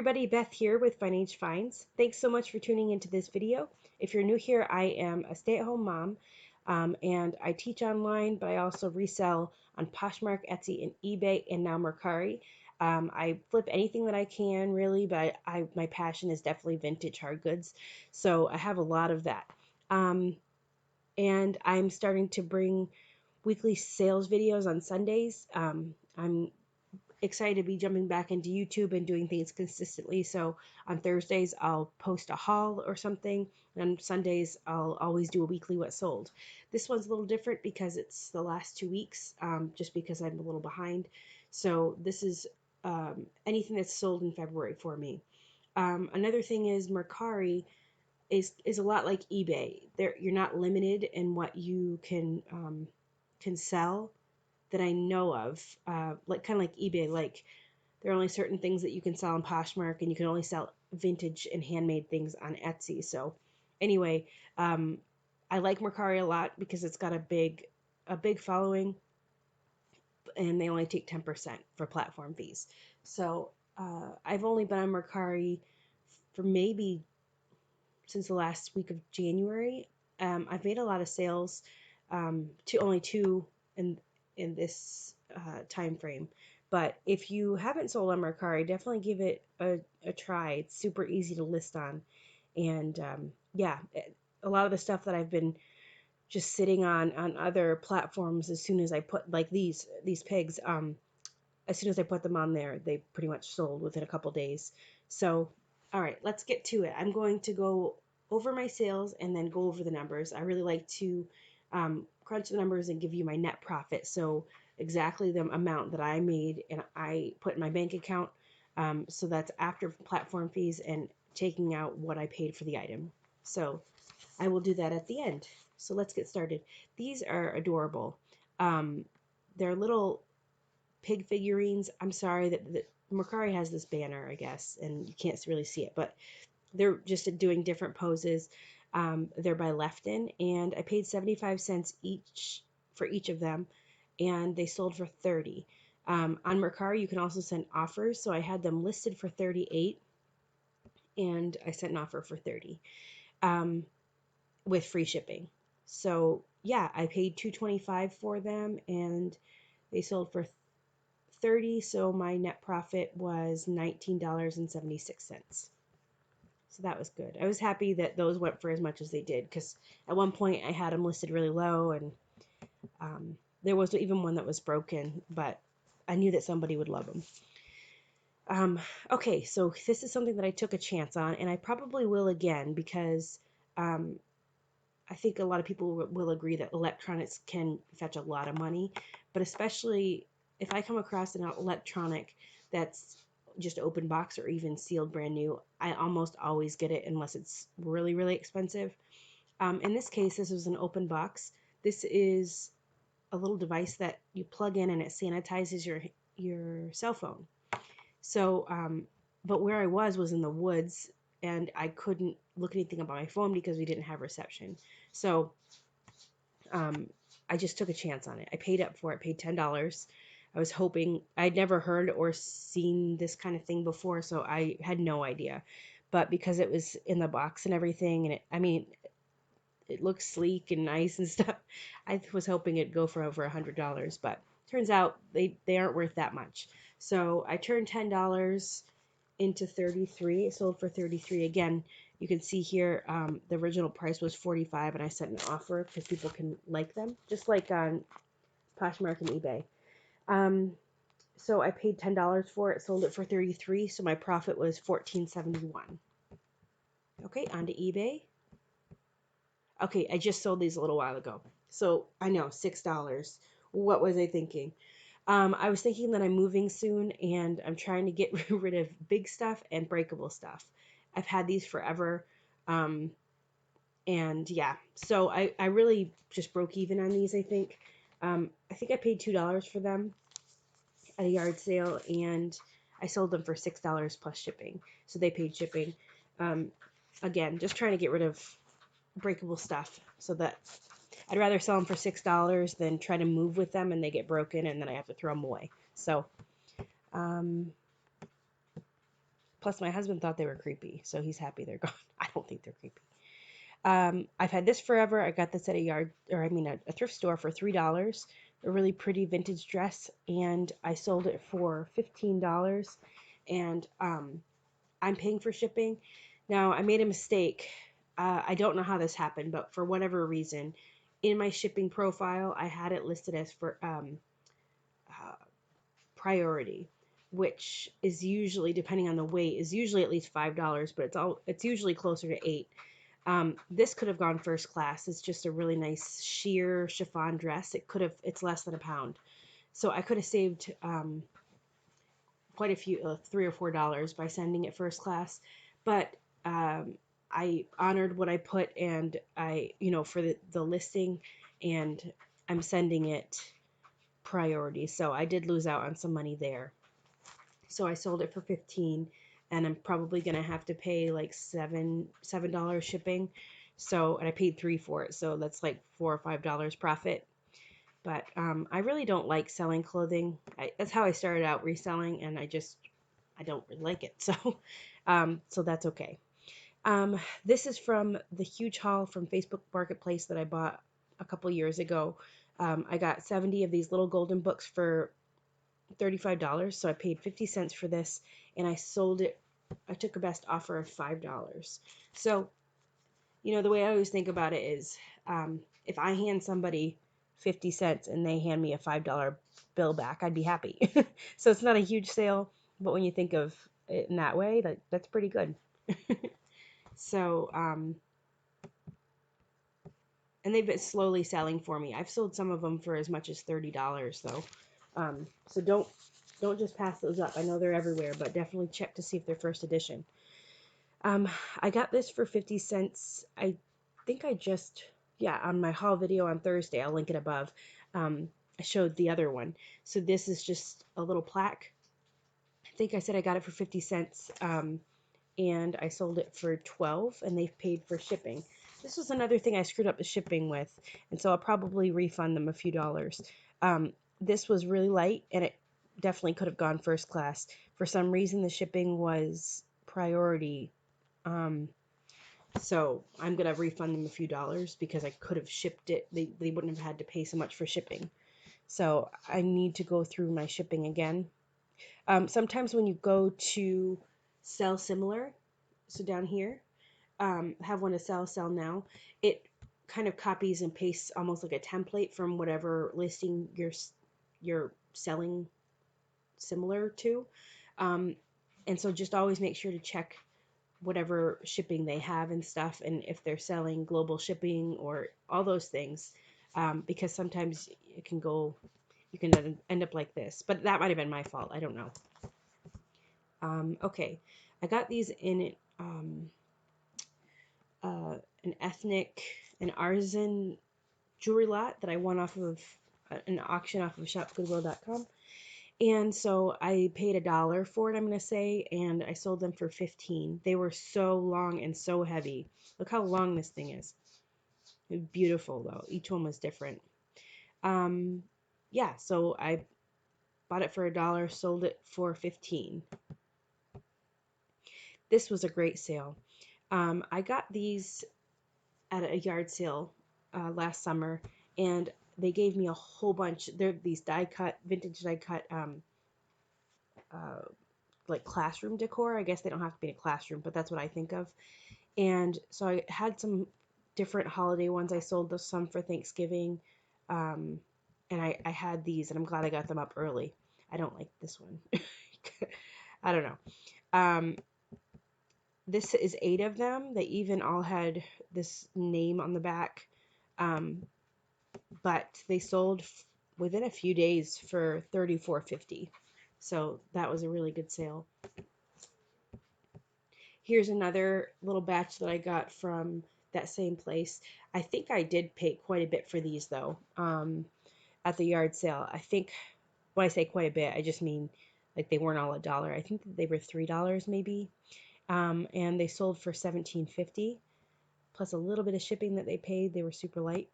everybody, Beth here with Finance Finds. Thanks so much for tuning into this video. If you're new here, I am a stay-at-home mom and I teach online, but I also resell on Poshmark, Etsy, and eBay, and now Mercari. I flip anything that I can really, but my passion is definitely vintage hard goods. So I have a lot of that. And I'm starting to bring weekly sales videos on Sundays. I'm excited to be jumping back into YouTube and doing things consistently. So on Thursdays, I'll post a haul or something. And on Sundays, I'll always do a weekly what sold. This one's a little different because it's the last 2 weeks, just because I'm a little behind. So this is anything that's sold in February for me. Another thing is Mercari is a lot like eBay. You're not limited in what you can sell that I know of, like kind of like eBay. Like there are only certain things that you can sell on Poshmark, and you can only sell vintage and handmade things on Etsy. So anyway, I like Mercari a lot because it's got a big following, and they only take 10% for platform fees. So I've only been on Mercari for maybe since the last week of January. I've made a lot of sales, only two in this time frame. But if you haven't sold on Mercari, definitely give it a try. It's super easy to list on, and yeah, a lot of the stuff that I've been just sitting on other platforms, as soon as I put like these pigs, as soon as I put them on there, they pretty much sold within a couple days. So, all right, let's get to it. I'm going to go over my sales and then go over the numbers. I really like to crunch the numbers and give you my net profit. So exactly the amount that I made and I put in my bank account. So that's after platform fees and taking out what I paid for the item. So I will do that at the end. So let's get started. These are adorable. They're little pig figurines. I'm sorry that Mercari has this banner, I guess, and you can't really see it, but they're just doing different poses. They're by Lefton, and I paid 75 cents each for each of them, and they sold for 30. On Mercari, you can also send offers, so I had them listed for 38, and I sent an offer for 30 with free shipping. So yeah, I paid $2.25 for them, and they sold for 30, so my net profit was $19.76. So that was good. I was happy that those went for as much as they did, because at one point I had them listed really low, and there was even one that was broken, but I knew that somebody would love them. Okay, so this is something that I took a chance on, and I probably will again, because I think a lot of people will agree that electronics can fetch a lot of money, but especially if I come across an electronic that's just open box or even sealed brand new, I almost always get it unless it's really, really expensive. In this case, this was an open box. This is a little device that you plug in and it sanitizes your cell phone. So, but where I was in the woods, and I couldn't look anything about my phone because we didn't have reception. So I just took a chance on it. I paid up for it, paid $10. I was hoping, I'd never heard or seen this kind of thing before, so I had no idea. But because it was in the box and everything, and it looks sleek and nice and stuff, I was hoping it'd go for over $100, but turns out they aren't worth that much. So I turned $10 into 33. It sold for 33. Again, you can see here the original price was 45, and I sent an offer because people can like them, just like on Poshmark and eBay. So I paid $10 for it, sold it for 33, so my profit was $14.71. Okay, on to eBay. Okay, I just sold these a little while ago, so I know $6. What was I thinking? I was thinking that I'm moving soon, and I'm trying to get rid of big stuff and breakable stuff. I've had these forever, and yeah, so I really just broke even on these, I think. I think I paid $2 for them at a yard sale, and I sold them for $6 plus shipping, so they paid shipping. Again, just trying to get rid of breakable stuff, so that I'd rather sell them for $6 than try to move with them and they get broken and then I have to throw them away. So, Plus, my husband thought they were creepy, so he's happy they're gone. I don't think they're creepy. I've had this forever. I got this at a thrift store for $3. A really pretty vintage dress, and I sold it for $15. And I'm paying for shipping. Now, I made a mistake. I don't know how this happened, but for whatever reason, in my shipping profile, I had it listed as for uh, priority, which is usually, depending on the weight, is usually at least $5, but it's usually closer to 8. This could have gone first class. It's just a really nice sheer chiffon dress. It's less than a pound. So I could have saved quite a few, $3 or $4 by sending it first class. But um, I honored what I put, and for the listing, and I'm sending it priority. So I did lose out on some money there. So I sold it for 15, and I'm probably gonna have to pay like $7 shipping. So, and I paid 3 for it, so that's like $4 or $5 profit. But I really don't like selling clothing. That's how I started out reselling, and I don't really like it. So that's okay. This is from the huge haul from Facebook Marketplace that I bought a couple years ago. I got 70 of these little golden books for $35. So I paid 50 cents for this, and I sold it. I took a best offer of $5. So, the way I always think about it is if I hand somebody 50 cents and they hand me a $5 bill back, I'd be happy. So it's not a huge sale, but when you think of it in that way, that's pretty good. So, and they've been slowly selling for me. I've sold some of them for as much as $30 though. So don't just pass those up. I know they're everywhere, but definitely check to see if they're first edition. Um, I got this for 50 cents. I think yeah, on my haul video on Thursday, I'll link it above. I showed the other one. So this is just a little plaque. I think I said I got it for 50 cents. And I sold it for 12, and they've paid for shipping. This was another thing I screwed up the shipping with, and so I'll probably refund them a few dollars. This was really light, and it definitely could have gone first class. For some reason, the shipping was priority. So I'm gonna refund them a few dollars because I could have shipped it. They wouldn't have had to pay so much for shipping. So I need to go through my shipping again. Sometimes when you go to sell similar, so down here, have one to sell now, it kind of copies and pastes almost like a template from whatever listing you're selling similar to. Um, and so just always make sure to check whatever shipping they have and stuff, and if they're selling global shipping or all those things, because sometimes you can end up like this. But that might have been my fault. I don't know. Okay, I got these in an ethnic, an artisan jewelry lot that I won off of an auction off of shopgoodwill.com. And so I paid $1 for it, I'm going to say, and I sold them for 15. They were so long and so heavy. Look how long this thing is. Beautiful, though. Each one was different. Um, yeah, so I bought it for $1, sold it for 15. This was a great sale. I got these at a yard sale last summer, and they gave me a whole bunch. They're these vintage die cut, uh, like classroom decor. I guess they don't have to be in a classroom, but that's what I think of. And so I had some different holiday ones. I sold some for Thanksgiving, um, and I had these, and I'm glad I got them up early. I don't like this one. I don't know. Um, this is 8 of them. They even all had this name on the back. Um, but they sold within a few days for $34.50. So that was a really good sale. Here's another little batch that I got from that same place. I think I did pay quite a bit for these though, at the yard sale. I think when I say quite a bit, I just mean like they weren't all $1. I think that they were $3 maybe. And they sold for $17.50 plus a little bit of shipping that they paid. They were super light.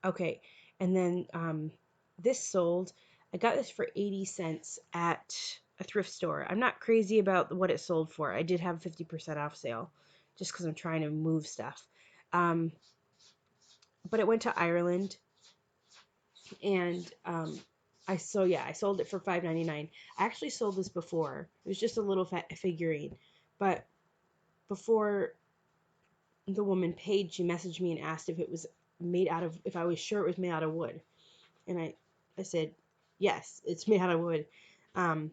Okay, and then this sold. I got this for 80 cents at a thrift store. I'm not crazy about what it sold for. I did have 50% off sale just because I'm trying to move stuff. Um, but it went to Ireland, and I sold it for $5.99. I actually sold this before. It was just a little figurine, but before the woman paid, she messaged me and asked if it was made out of, if I was sure it was made out of wood, and I said yes, it's made out of wood. Um,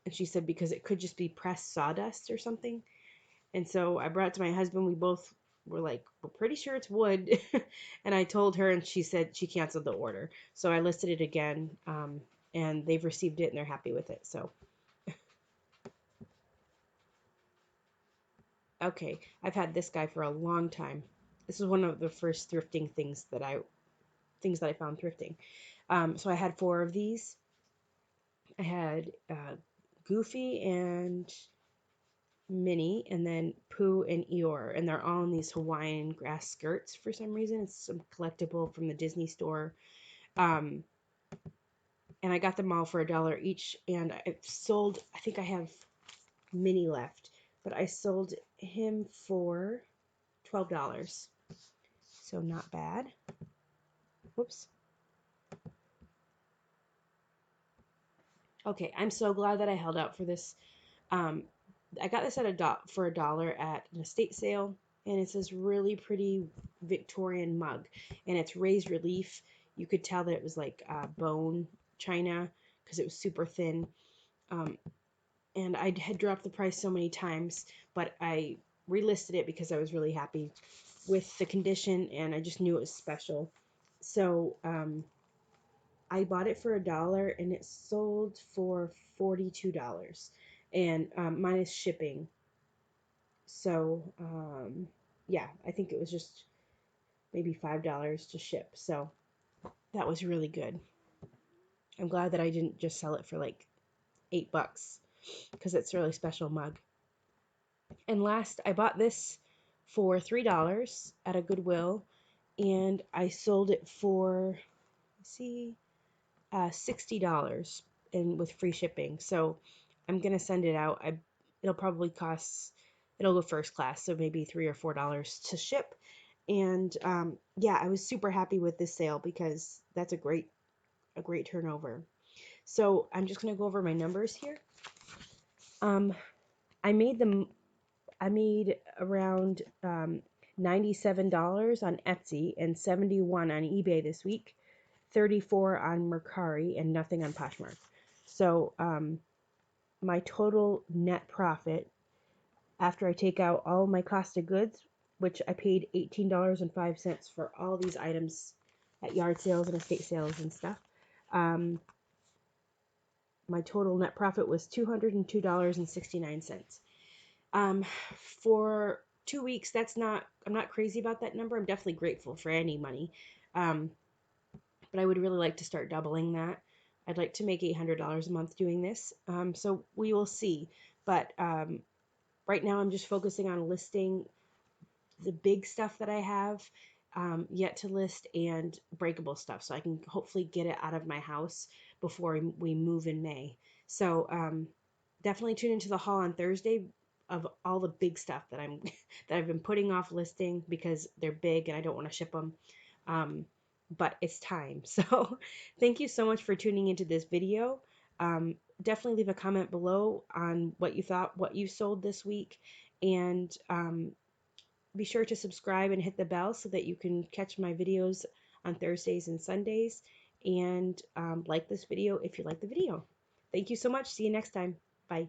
and she said because it could just be pressed sawdust or something. And so I brought it to my husband. We both were like, we're pretty sure it's wood. And I told her, and she said she canceled the order. So I listed it again, and they've received it and they're happy with it. So, okay, I've had this guy for a long time. This is one of the first thrifting things that I found thrifting. So I had four of these. I had Goofy and Minnie, and then Pooh and Eeyore, and they're all in these Hawaiian grass skirts for some reason. It's some collectible from the Disney store. Um, and I got them all for $1 each, and I sold, I think I have Minnie left, but I sold him for $12. So not bad. Whoops. Okay, I'm so glad that I held out for this. Um, I got this at for $1 at an estate sale, and it's this really pretty Victorian mug, and it's raised relief. You could tell that it was like bone china because it was super thin. Um, and I had dropped the price so many times, but I relisted it because I was really happy with the condition, and I just knew it was special. So I bought it for $1, and it sold for $42, and minus shipping. So yeah, I think it was just maybe $5 to ship. So that was really good. I'm glad that I didn't just sell it for like $8 because it's a really special mug. And last, I bought this for $3 at a Goodwill, and I sold it for, see, $60 and with free shipping. So I'm gonna send it out. It'll probably cost, it'll go first class, so maybe $3 or $4 to ship. And yeah, I was super happy with this sale because that's a great turnover. So I'm just gonna go over my numbers here. Um, I made them. I made around $97 on Etsy and 71 on eBay this week, 34 on Mercari, and nothing on Poshmark. So my total net profit after I take out all my cost of goods, which I paid $18.05 for all these items at yard sales and estate sales and stuff. Um, my total net profit was $202.69. Um, for 2 weeks, I'm not crazy about that number. I'm definitely grateful for any money. Um, but I would really like to start doubling that. I'd like to make $800 a month doing this. So we will see. But right now, I'm just focusing on listing the big stuff that I have yet to list and breakable stuff, so I can hopefully get it out of my house before we move in May. So definitely tune into the haul on Thursday of all the big stuff that I'm that I've been putting off listing because they're big and I don't want to ship them. But it's time. So thank you so much for tuning into this video. Definitely leave a comment below on what you thought, what you sold this week, and be sure to subscribe and hit the bell so that you can catch my videos on Thursdays and Sundays. And like this video if you like the video. Thank you so much. See you next time. Bye.